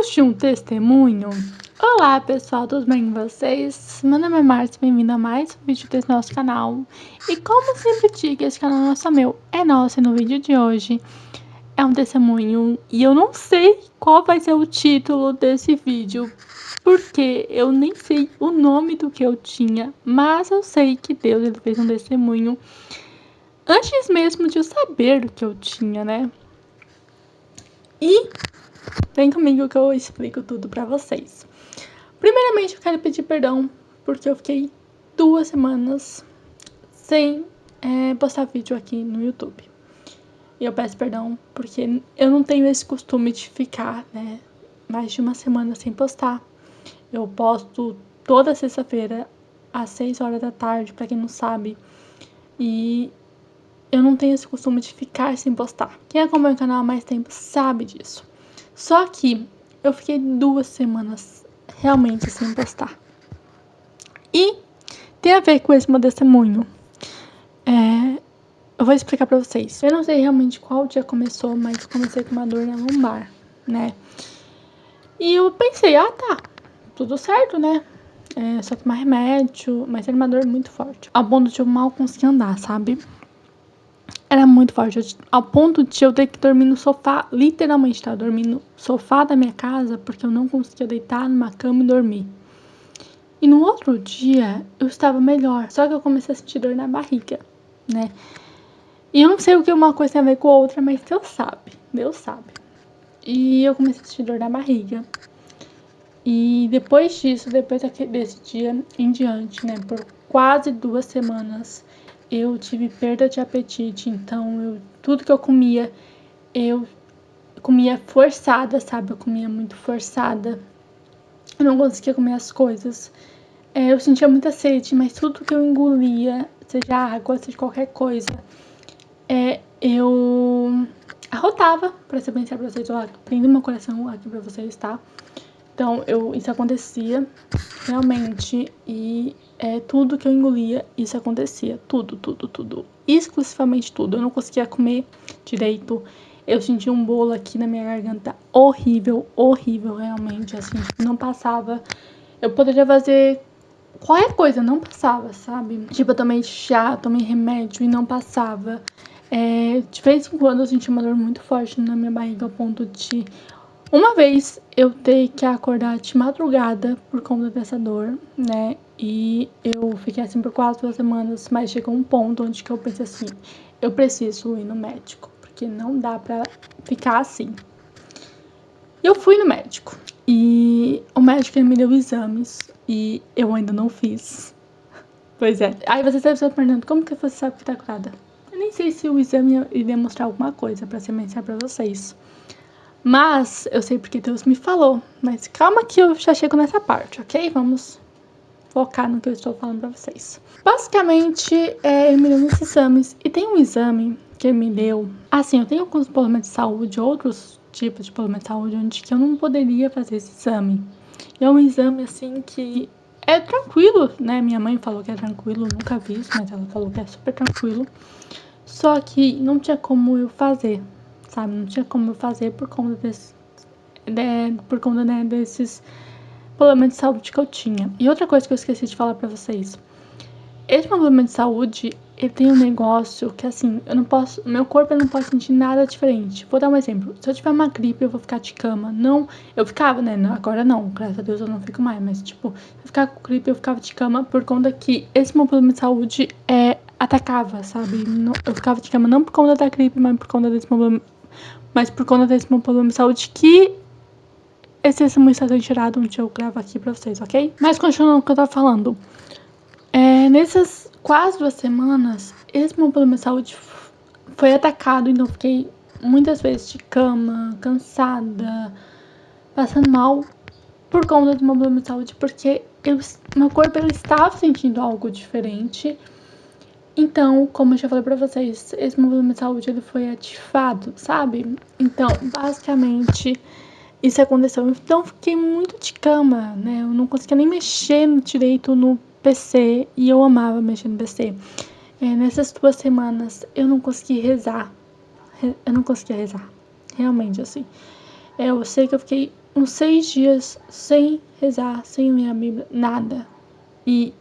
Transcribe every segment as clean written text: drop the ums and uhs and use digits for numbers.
Vamos de um testemunho? Olá pessoal, tudo bem com vocês? Meu nome é Márcia, bem-vindo a mais um vídeo desse nosso canal. E como eu sempre digo, esse canal não é só meu, é nosso. E no vídeo de hoje é um testemunho e eu não sei qual vai ser o título desse vídeo, porque eu nem sei o nome do que eu tinha, mas eu sei que Deus ele fez um testemunho antes mesmo de eu saber o que eu tinha, né? E vem comigo que eu explico tudo pra vocês. Primeiramente, eu quero pedir perdão porque eu fiquei 2 semanas sem postar vídeo aqui no YouTube. E eu peço perdão porque eu não tenho esse costume de ficar, né, mais de 1 semana sem postar. Eu posto toda sexta-feira às 6 horas da tarde, pra quem não sabe. E eu não tenho esse costume de ficar sem postar. Quem acompanha o canal há mais tempo sabe disso. Só que eu fiquei 2 semanas realmente sem postar. E tem a ver com esse meu testemunho. Eu vou explicar pra vocês. Eu não sei realmente qual dia começou, mas comecei com uma dor na lombar, né? E eu pensei, tá, tudo certo, né? Só tomar remédio, mas era uma dor muito forte. Ao ponto de eu mal conseguir andar, sabe? Era muito forte, ao ponto de eu ter que dormir no sofá, literalmente, tá? Dormir no sofá da minha casa, porque eu não conseguia deitar numa cama e dormir. E no outro dia, eu estava melhor, só que eu comecei a sentir dor na barriga, né? E eu não sei o que uma coisa tem a ver com a outra, mas Deus sabe. E eu comecei a sentir dor na barriga. E depois disso, desse dia em diante, né, por quase 2 semanas, eu tive perda de apetite. Então, tudo que eu comia forçada, sabe? Eu comia muito forçada. Eu não conseguia comer as coisas. Eu sentia muita sede, mas tudo que eu engolia, seja água, seja qualquer coisa, eu arrotava, pra ser bem sincera pra vocês. Eu prendo meu coração aqui pra vocês, tá? Então, isso acontecia realmente. E tudo que eu engolia, isso acontecia. Tudo. Exclusivamente tudo. Eu não conseguia comer direito. Eu sentia um bolo aqui na minha garganta horrível, realmente, assim, não passava. Eu poderia fazer qualquer coisa, não passava, sabe? Tipo, eu tomei chá, tomei remédio e não passava. De vez em quando eu sentia uma dor muito forte na minha barriga, ao ponto de uma vez eu ter que acordar de madrugada por conta dessa dor, né? E eu fiquei assim por quase 2 semanas, mas chegou um ponto onde que eu pensei assim, eu preciso ir no médico, porque não dá pra ficar assim. Eu fui no médico e o médico ele me deu exames e eu ainda não fiz. Pois é. Aí você deve estar perguntando, como que você sabe que tá curada? Eu nem sei se o exame iria mostrar alguma coisa, pra ser bem sincera pra vocês. Mas eu sei porque Deus me falou. Mas calma que eu já chego nessa parte, ok? Vamos focar no que eu estou falando pra vocês. Basicamente, ele me deu esses exames. E tem um exame que ele me deu. Assim, eu tenho alguns problemas de saúde, outros tipos de problemas de saúde, onde que eu não poderia fazer esse exame. E é um exame, assim, que é tranquilo, né? Minha mãe falou que é tranquilo, nunca vi isso, mas ela falou que é super tranquilo. Só que não tinha como eu fazer, sabe? Não tinha como eu fazer por conta desses problemas de saúde que eu tinha. E outra coisa que eu esqueci de falar pra vocês. Esse problema de saúde, ele tem um negócio que, assim, meu corpo não pode sentir nada diferente. Vou dar um exemplo. Se eu tiver uma gripe, eu vou ficar de cama. Não, eu ficava, né? Agora não, graças a Deus eu não fico mais. Mas, tipo, se eu ficar com gripe, eu ficava de cama por conta que esse meu problema de saúde atacava, sabe? Eu ficava de cama não por conta da gripe, mas por conta desse problema de saúde que esse testemunho está sendo tirado onde eu gravo aqui pra vocês, ok? Mas continuando o que eu tava falando. Nessas quase 2 semanas, esse meu problema de saúde foi atacado, então eu fiquei muitas vezes de cama, cansada, passando mal por conta do meu problema de saúde, porque meu corpo ele estava sentindo algo diferente. Então, como eu já falei pra vocês, esse meu problema de saúde ele foi ativado, sabe? Então, basicamente, isso aconteceu. Então, eu fiquei muito de cama, né? Eu não conseguia nem mexer direito no PC e eu amava mexer no PC. Nessas 2 semanas, eu não consegui rezar. Eu não conseguia rezar. Realmente, assim. Eu sei que eu fiquei uns 6 dias sem rezar, sem ler a Bíblia, nada. E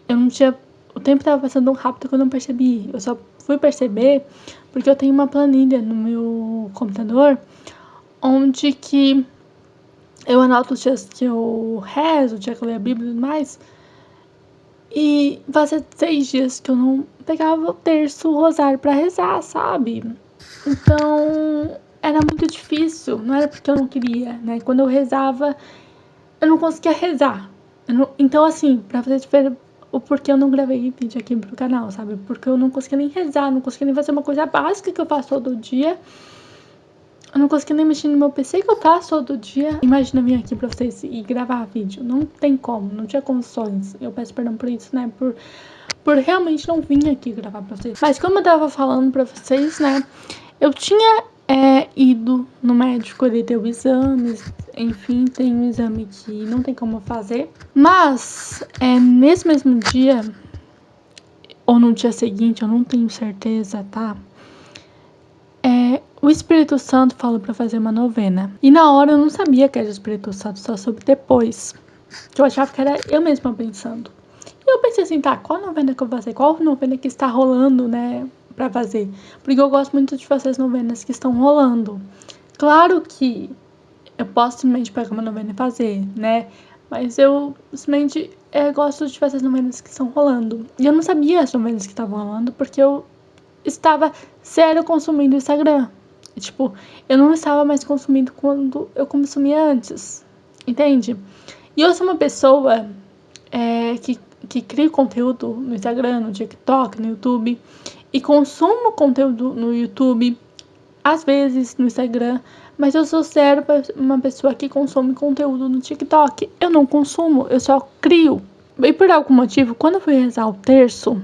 eu não tinha... O tempo tava passando tão rápido que eu não percebi. Eu só fui perceber porque eu tenho uma planilha no meu computador onde que eu anoto os dias que eu rezo, o dia que eu leio a Bíblia e tudo mais. E fazia 6 dias que eu não pegava o terço, o rosário pra rezar, sabe? Então, era muito difícil. Não era porque eu não queria, né? Quando eu rezava, eu não conseguia rezar. Então, assim, pra fazer diferença, o porquê eu não gravei vídeo aqui pro canal, sabe? Porque eu não conseguia nem rezar, não conseguia nem fazer uma coisa básica que eu faço todo dia. Eu não conseguia nem mexer no meu PC que eu faço todo dia. Imagina vir aqui pra vocês e gravar vídeo. Não tem como, não tinha condições. Eu peço perdão por isso, né? Por realmente não vir aqui gravar pra vocês. Mas como eu tava falando pra vocês, né? Eu tinha ido no médico, ele deu exames. Enfim, tem um exame que não tem como fazer. Mas, nesse mesmo dia, ou no dia seguinte, eu não tenho certeza, tá? O Espírito Santo falou pra fazer uma novena. E na hora eu não sabia que era o Espírito Santo, só soube depois. Que eu achava que era eu mesma pensando. E eu pensei assim, tá, qual novena que eu vou fazer? Qual novena que está rolando, né, pra fazer? Porque eu gosto muito de fazer as novenas que estão rolando. Claro que eu posso simplesmente pegar uma novena e fazer, né? Mas eu simplesmente gosto de fazer as novenas que estão rolando. E eu não sabia as novenas que estavam rolando porque eu estava sério consumindo o Instagram. Tipo, eu não estava mais consumindo quando eu consumia antes, entende? E eu sou uma pessoa que cria conteúdo no Instagram, no TikTok, no YouTube, e consumo conteúdo no YouTube, às vezes no Instagram, mas eu sou sério uma pessoa que consome conteúdo no TikTok. Eu não consumo, eu só crio. E por algum motivo, quando eu fui rezar o terço,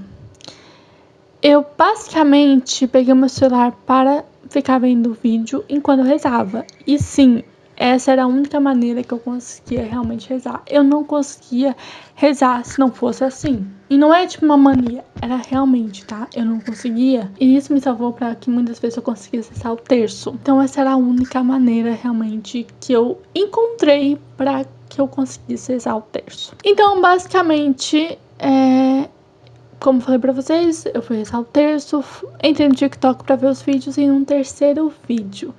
eu basicamente peguei meu celular para ficar vendo o vídeo enquanto eu rezava. E sim, essa era a única maneira que eu conseguia realmente rezar. Eu não conseguia rezar se não fosse assim. E não é tipo uma mania, era realmente, tá? Eu não conseguia. E isso me salvou para que muitas vezes eu conseguisse rezar o terço. Então essa era a única maneira realmente que eu encontrei para que eu conseguisse rezar o terço. Então basicamente, como falei pra vocês, eu fui rezar o terço, entrei no TikTok pra ver os vídeos e no terceiro vídeo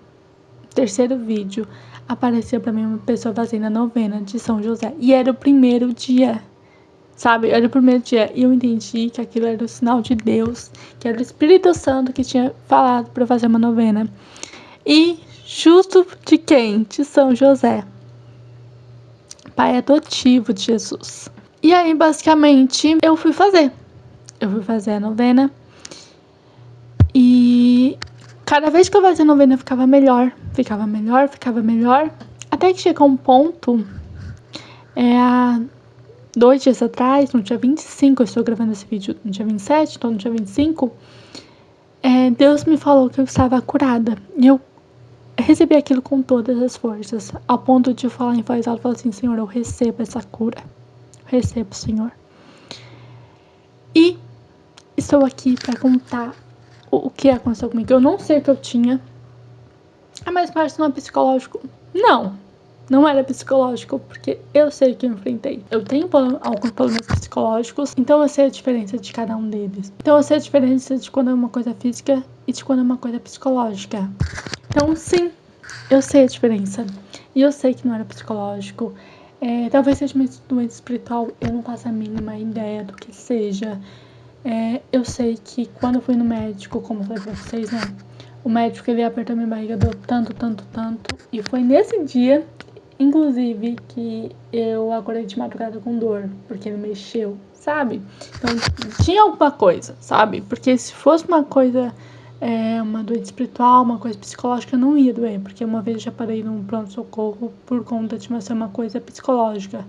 apareceu pra mim uma pessoa fazendo a novena de São José. E era o primeiro dia, sabe? Era o primeiro dia. E eu entendi que aquilo era o sinal de Deus, que era o Espírito Santo que tinha falado pra eu fazer uma novena. E justo de quem? De São José, pai adotivo de Jesus. E aí, basicamente, eu fui fazer a novena. E cada vez que eu fazia a novena ficava melhor. Até que chegou um ponto, há 2 dias atrás, no dia 25, eu estou gravando esse vídeo no dia 27, então no dia 25, Deus me falou que eu estava curada. E eu recebi aquilo com todas as forças, ao ponto de eu falar em voz alta, falar assim, Senhor, eu recebo essa cura. Recebo, Senhor. E estou aqui para contar o que aconteceu comigo. Eu não sei o que eu tinha. Mas parece não é psicológico. Não era psicológico, porque eu sei o que eu enfrentei. Eu tenho alguns problemas psicológicos, então eu sei a diferença de cada um deles. Então eu sei a diferença de quando é uma coisa física e de quando é uma coisa psicológica. Então sim, eu sei a diferença. E eu sei que não era psicológico. Talvez seja uma doença espiritual, eu não faço a mínima ideia do que seja. Eu sei que quando eu fui no médico, como eu falei pra vocês, né? O médico, ele apertou minha barriga, deu tanto. E foi nesse dia, inclusive, que eu acordei de madrugada com dor. Porque ele mexeu, sabe? Então, tinha alguma coisa, sabe? Porque se fosse uma coisa, uma doença espiritual, uma coisa psicológica, não ia doer. Porque uma vez eu já parei num pronto-socorro por conta de ser uma coisa psicológica.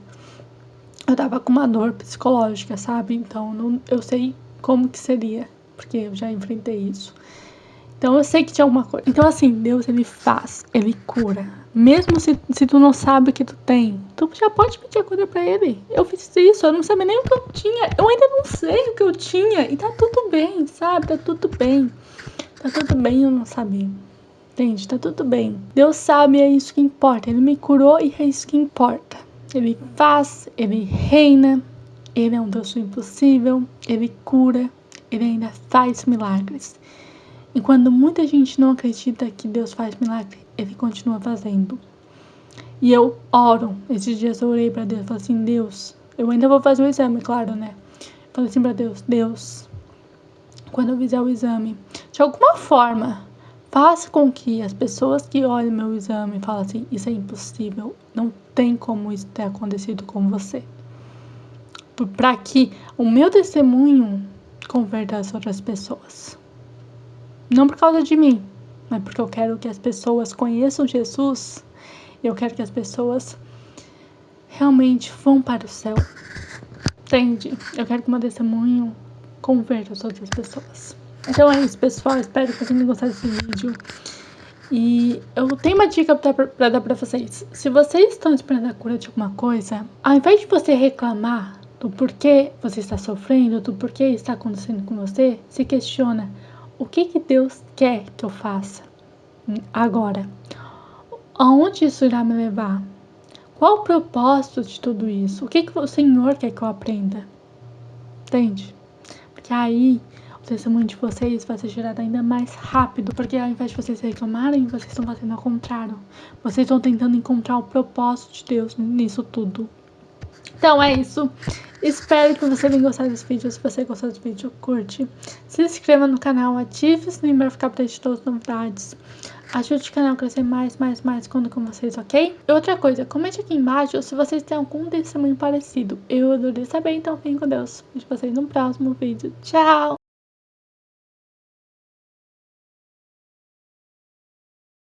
Eu tava com uma dor psicológica, sabe? Então, eu sei como que seria. Porque eu já enfrentei isso. Então eu sei que tinha alguma coisa. Então assim, Deus, ele faz, ele cura. Mesmo se tu não sabe o que tu tem, tu já pode pedir a cura pra ele. Eu fiz isso, eu não sabia nem o que eu tinha. Eu ainda não sei o que eu tinha. E tá tudo bem, sabe? Tá tudo bem eu não saber. Entende? Tá tudo bem. Deus sabe, é isso que importa. Ele me curou e é isso que importa. Ele faz, ele reina, ele é um Deus do impossível, ele cura, ele ainda faz milagres. E quando muita gente não acredita que Deus faz milagre, ele continua fazendo. E eu oro. Esses dias eu orei pra Deus, falei assim, Deus, eu ainda vou fazer o exame, claro, né? Falei assim pra Deus, quando eu fizer o exame, de alguma forma, faça com que as pessoas que olhem meu exame falem assim, isso é impossível, não tem como isso ter acontecido com você. Para que o meu testemunho converta as outras pessoas. Não por causa de mim, mas porque eu quero que as pessoas conheçam Jesus. Eu quero que as pessoas realmente vão para o céu. Entende? Eu quero que o meu testemunho converta as outras pessoas. Então é isso, pessoal. Espero que vocês tenham gostado desse vídeo. E eu tenho uma dica pra dar pra vocês. Se vocês estão esperando a cura de alguma coisa, ao invés de você reclamar do porquê você está sofrendo, do porquê está acontecendo com você, se questiona: o que Deus quer que eu faça agora? Aonde isso irá me levar? Qual o propósito de tudo isso? O que o Senhor quer que eu aprenda? Entende? Porque aí o testemunho de vocês vai ser gerado ainda mais rápido, porque ao invés de vocês reclamarem, vocês estão fazendo ao contrário. Vocês estão tentando encontrar o propósito de Deus nisso tudo. Então é isso. Espero que você tenha gostado desse vídeo. Se você gostou desse vídeo, curte. Se inscreva no canal, ative o sininho para ficar por dentro de todas as novidades. Ajude o canal a crescer mais quando com vocês, ok? E outra coisa, comente aqui embaixo se vocês têm algum testemunho parecido. Eu adorei saber, então fiquem com Deus. Vejo vocês no próximo vídeo. Tchau!